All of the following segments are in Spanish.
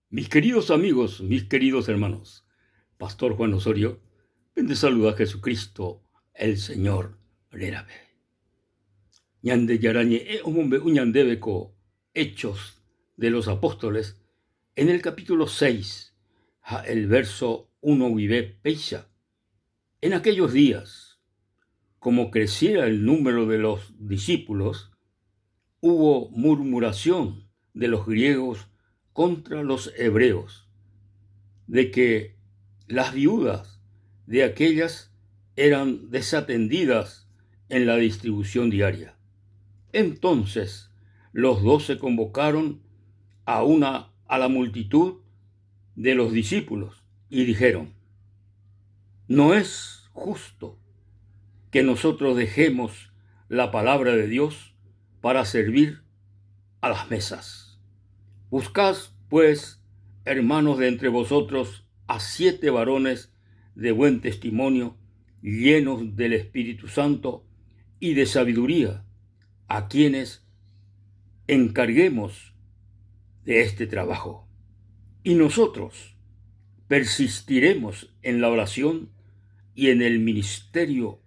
Mis queridos amigos, mis queridos hermanos, Pastor Juan Osorio, ven de saludar a Jesucristo, el Señor, Rerabe. Ñande yarañe omombe uñandebeko, Hechos de los Apóstoles, en el capítulo 6, el verso 1 vive peisha. En aquellos días, como creciera el número de los discípulos, hubo murmuración de los griegos contra los hebreos, de que las viudas de aquellas eran desatendidas en la distribución diaria. Entonces los 12 convocaron a la multitud de los discípulos y dijeron: no es justo que nosotros dejemos la palabra de Dios para servir a las mesas. Buscad, pues, hermanos de entre vosotros, a 7 varones de buen testimonio, llenos del Espíritu Santo y de sabiduría, a quienes encarguemos de este trabajo. Y nosotros persistiremos en la oración y en el ministerio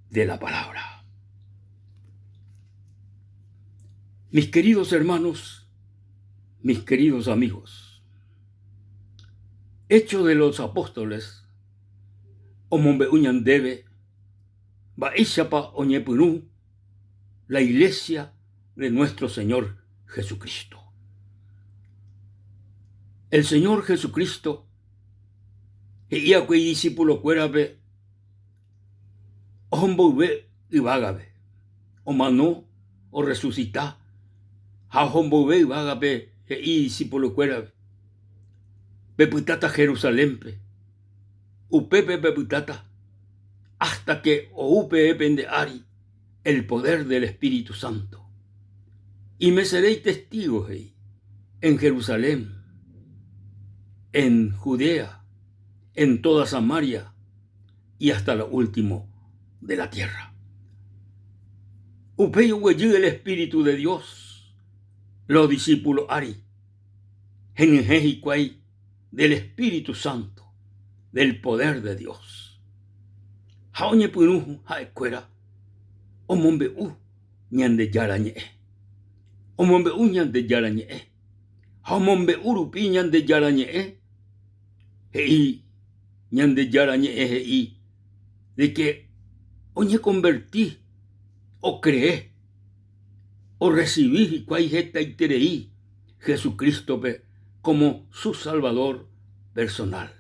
de la palabra. Mis queridos hermanos, mis queridos amigos, Hechos de los Apóstoles, omombe uñandebe, baishapa oñepurú, la iglesia de nuestro Señor Jesucristo. El Señor Jesucristo, y a cuy discípulo cuérabe, ojombouve y vágabe, o manó, o resucitá, a ojombouve y vágabe, y discípulo cuérabe, beputata Jerusalén, upepe beputata, hasta que oupe ependeari el poder del Espíritu Santo. Y me seréis testigos en Jerusalén, en Judea, en toda Samaria y hasta lo último de la tierra. Upeyo huellí el Espíritu de Dios, los discípulos ari, genejejicuay del Espíritu Santo, del poder de Dios. Jaoñe punuju jaecuera, omombe ñande yarañe. Omombe ñande yarañe. Jaomombe urupi ñande yarañe. Hei ñande yarañe hei, de que oñe convertí, o creé, o recibí y cuay jeta y tereí Jesucristo como su Salvador personal.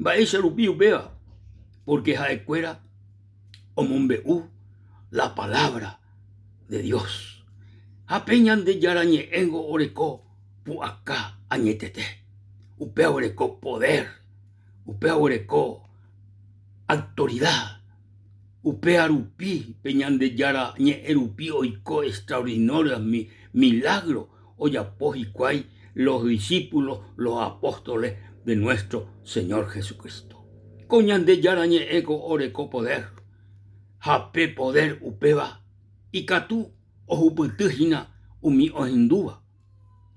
Va ese rupi vea, porque jaecuera omombe la palabra de Dios. Apeñan de yarañe engo oreco pu acá añetete. Upea oreco poder. Upea oreco autoridad. Upea rupi peñan de yarañe erupi oico extraordinario milagro. Oyapojicuay los discípulos, los apóstoles de nuestro Señor Jesucristo. Coñan de yarañe ego oreco poder. Jape poder upeba. Y catú ojuputujina umi ojendúa.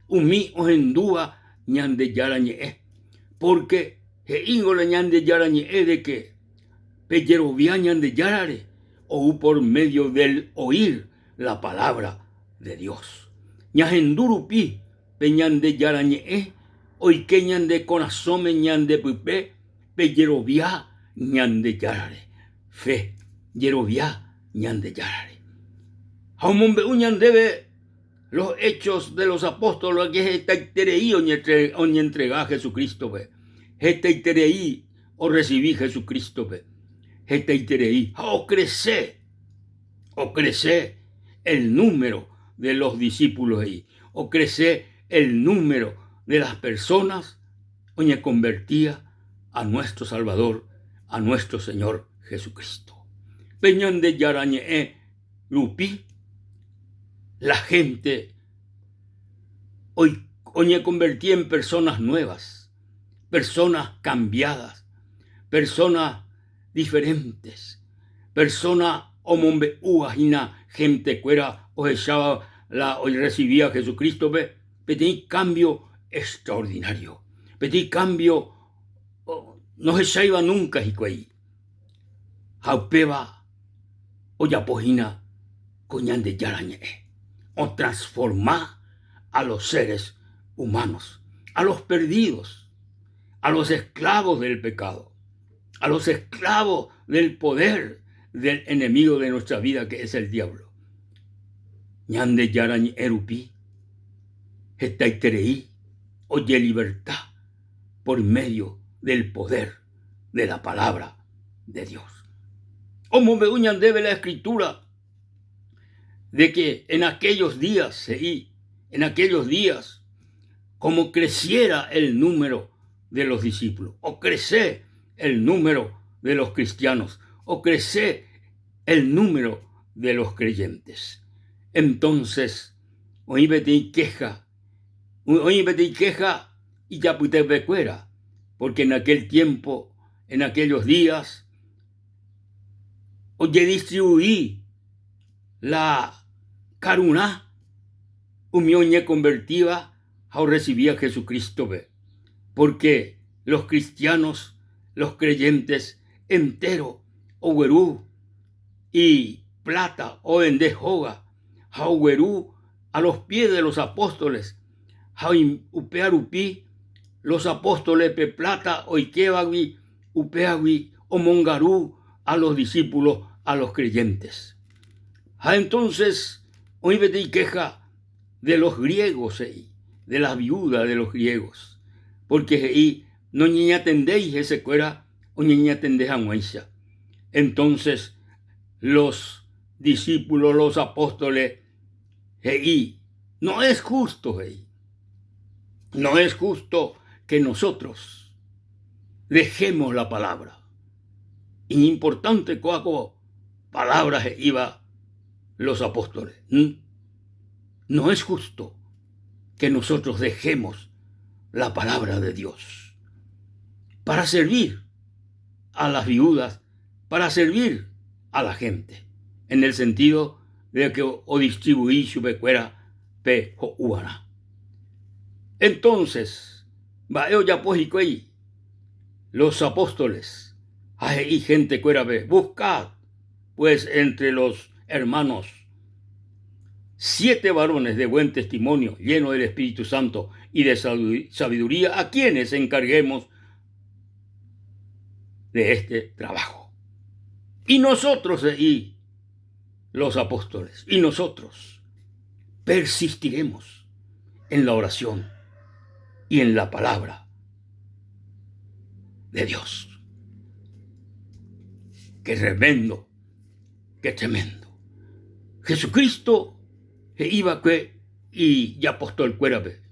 Umi ojendúa ñande yarañe. Porque íngole ñande yarañe de que pellerovia ñande yarare o por medio del oír la palabra de Dios. Ñajendurupi peñande yarañe oike ñande corazón ñande pupe pellerovia ñande yarare. Fe yerovia ñande yarare. Jaumombe uñandebe los hechos de los apóstoles que es esta itereí oñe entrega a Jesucristo. Esta itereí o recibí Jesucristo. Esta itereí o crece el número de los discípulos ahí. O crece el número de las personas oñe convertía a nuestro Salvador, a nuestro Señor Jesucristo. Peñón de yarañe lupi, la gente hoy me convertí en personas nuevas, personas cambiadas, personas diferentes, personas omombe uajina, gente cuera o echaba hoy recibía a Jesucristo, tenía cambio extraordinario. Pedí cambio, no se saiba nunca, hicuay. Jaupeba, oyapojina, coñan de yarañe. O transformar a los seres humanos, a los perdidos, a los esclavos del pecado, a los esclavos del poder del enemigo de nuestra vida, que es el diablo. Ñande yarañe erupi, estaiterei, oye libertad por medio del poder de la palabra de Dios. Como me uñan debe la escritura de que en aquellos días, como creciera el número de los discípulos, o crece el número de los cristianos, o crece el número de los creyentes. Entonces, hoy vete queja y ya pute becuera, porque en aquel tiempo, en aquellos días, oye distribuí la caruná, humioñe convertiva, o recibía a Jesucristo, porque los cristianos, los creyentes entero, o güerú y plata, o endejoga, o güerú a los pies de los apóstoles, upearupi, los apóstoles pe plata, oikebagui, upeagui, o mongarú a los discípulos, a los creyentes. Entonces, hoy vete y queja de los griegos, de las viudas de los griegos, porque no niña atendéis ese cuera, o niña atendéis a muesha. Entonces, los discípulos, los apóstoles, no es justo, no es justo que nosotros dejemos la palabra. Importante cuaco palabras iba los apóstoles. No es justo que nosotros dejemos la palabra de Dios para servir a las viudas, para servir a la gente, en el sentido de que o distribuí su becuera pe o uana. Entonces, vaeo ya pojicoy, los apóstoles, y gente cuera ve, buscad pues entre los hermanos 7 varones de buen testimonio, llenos del Espíritu Santo y de sabiduría, a quienes encarguemos de este trabajo. Y nosotros, y los apóstoles, y nosotros persistiremos en la oración y en la palabra de Dios. Qué tremendo, qué tremendo. Jesucristo iba y ya apostó el cuérabe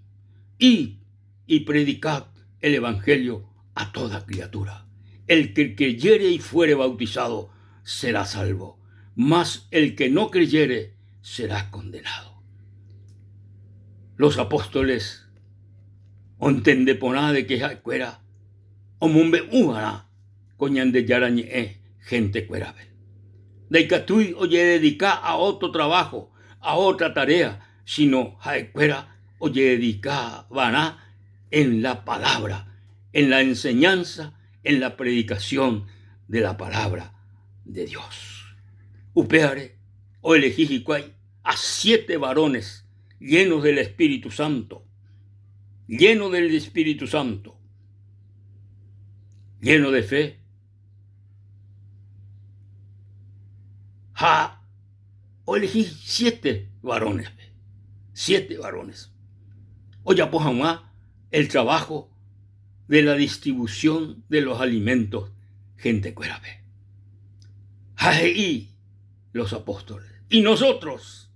y predicad el evangelio a toda criatura. El que creyere y fuere bautizado será salvo, mas el que no creyere será condenado. Los apóstoles ontende poná de que cuera o mumbe uana coñan de yarañe gente cuérabe. De que oye dedica a otro trabajo, a otra tarea, sino jaecuera oye dedica vaná en la palabra, en la enseñanza, en la predicación de la palabra de Dios. Upeare o elegí a 7 varones llenos del Espíritu Santo, llenos del Espíritu Santo, llenos de fe. O elegí 7 varones. 7 varones. Oye, pues el trabajo de la distribución de los alimentos, gente cuérabe. Y los apóstoles. Y nosotros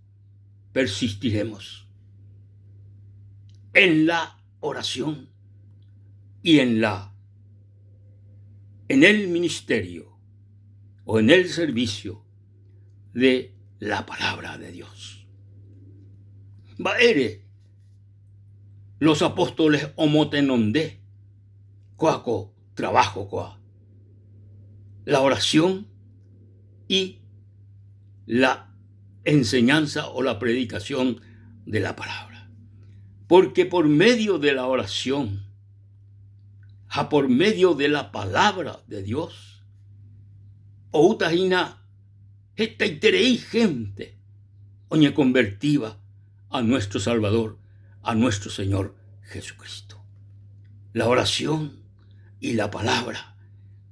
persistiremos en la oración y en el ministerio o en el servicio de la palabra de Dios. Baere, los apóstoles omotenonde, coaco, trabajo coa, la oración y la enseñanza o la predicación de la palabra. porque por medio de la oración, por medio de la palabra de Dios, outajina esta gente, oñe convertiva a nuestro Salvador, a nuestro Señor Jesucristo. La oración y la palabra,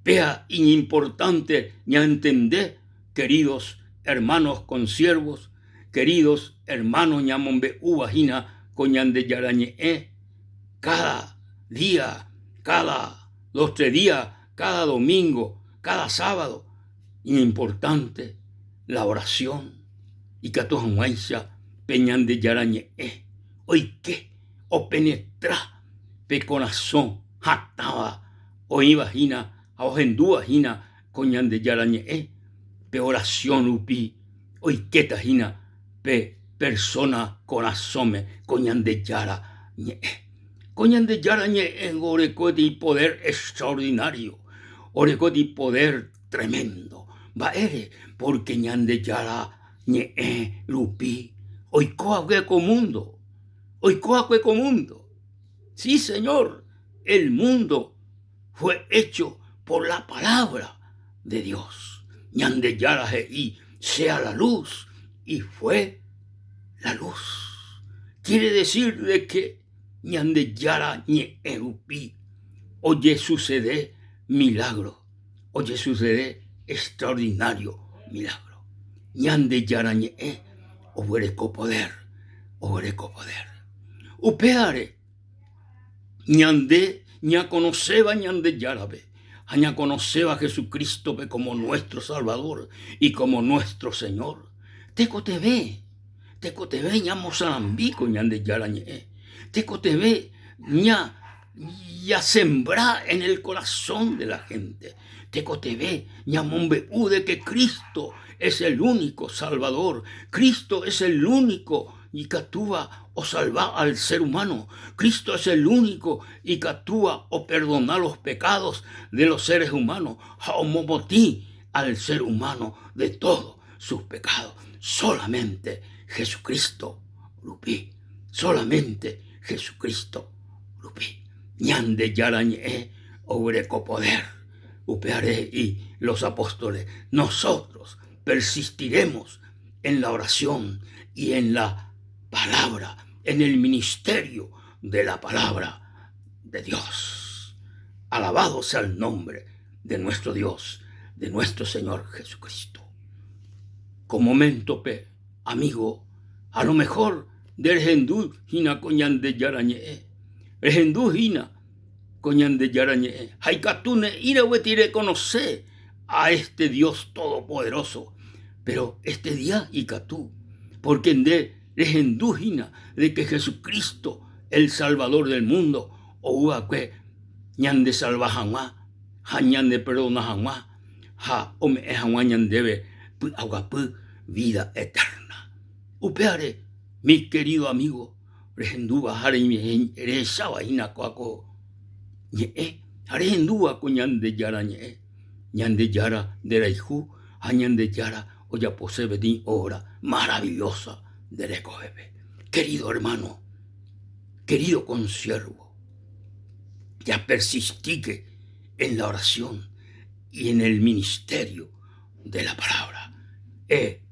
vea importante ya entender, queridos hermanos consiervos, queridos hermanos ñamombe uvajina coñande yarañe, cada día, cada 2-3 días, cada domingo, cada sábado, importante la oración y catojanguaisha peñande yarañe, hoy que o penetra pe corazón jataba o imagina a ojendúa jina coñande yarañe, pe oración upi hoy que tajina pe persona corazón coñande yarañe. Coñande yarañe en orecoti poder extraordinario, orecoti poder tremendo. Baere porque ñande yarañe lupi hoy coagueco mundo. Hoy coacueco mundo. Sí, Señor, el mundo fue hecho por la palabra de Dios. Ñande yaraje y sea la luz, y fue la luz. Quiere decir de que ñande yara ñe eupi, oye sucede milagro, oye sucede extraordinario milagro. Ñande yara ñe obereco poder, obereco poder. Upeare, ñande, ña conoceba ñande yarabe, ña conoceba a Jesucristo como nuestro Salvador y como nuestro Señor. Teco te ve ña Mozambico ñande yarañe, teco te ve ña sembrar en el corazón de la gente. Teco te ve ña mombe de que Cristo es el único Salvador, Cristo es el único y que actúa o salva al ser humano. Cristo es el único y que actúa o perdona los pecados de los seres humanos. Jaomomotí al ser humano de todos sus pecados. Solamente Jesucristo lupi. Solamente Jesucristo lupi. Ñande yarañe obreco poder. Upearé y los apóstoles. Nosotros persistiremos en la oración y en la palabra, en el ministerio de la palabra de Dios. Alabado sea el nombre de nuestro Dios, de nuestro Señor Jesucristo. Con momento, amigo, a lo mejor del hendú hina coñande yarañe, el hendú hina coñande yarañe, haikatune ira wetire conocer a este Dios todopoderoso, pero este día ikatú, porque en les indúgina de que Jesucristo, el Salvador del mundo, o uva que ñande salva jamás, ja ñande perdona jamás, ja ome jamás ñandebe aguapú vida eterna. Upeare, mi querido amigo, rehendúa jare eresaba inacoaco, rehendúa con ñande yara ñande yara de la hijú, a ñande yara o ya posee di obra maravillosa del Ecojebe. Querido hermano, querido consiervo, ya persistique en la oración y en el ministerio de la palabra.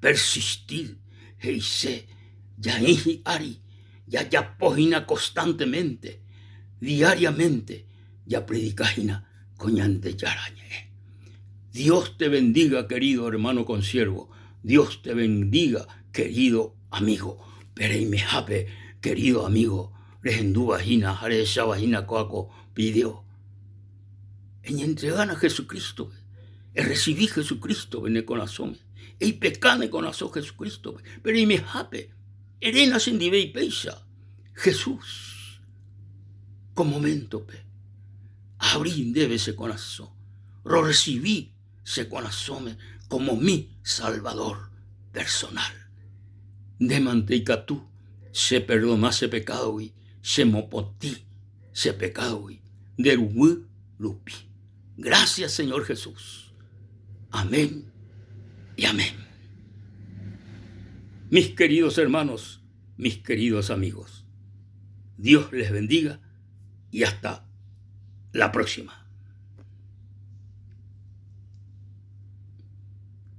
Persistir, heise, ya ari, ya pojina constantemente, diariamente, ya predicajina coñante yarañe. Dios te bendiga, querido hermano consiervo. Dios te bendiga, querido amigo. Pereimejape, querido amigo. Rehendúa jina, jaresaba jina coaco, pidió. En entregar a Jesucristo, en recibir Jesucristo, en el corazón. Y pecane corazón Jesucristo. Pereimejape, erena sin dive y peisa. Jesús, con momento, abrí debe ese corazón. Lo recibí ese corazón como mi Salvador personal. De manteca tú se perdonase pecado y se mopotí se pecado y de lupi. Gracias, Señor Jesús. Amén y amén. Mis queridos hermanos, mis queridos amigos, Dios les bendiga y hasta la próxima.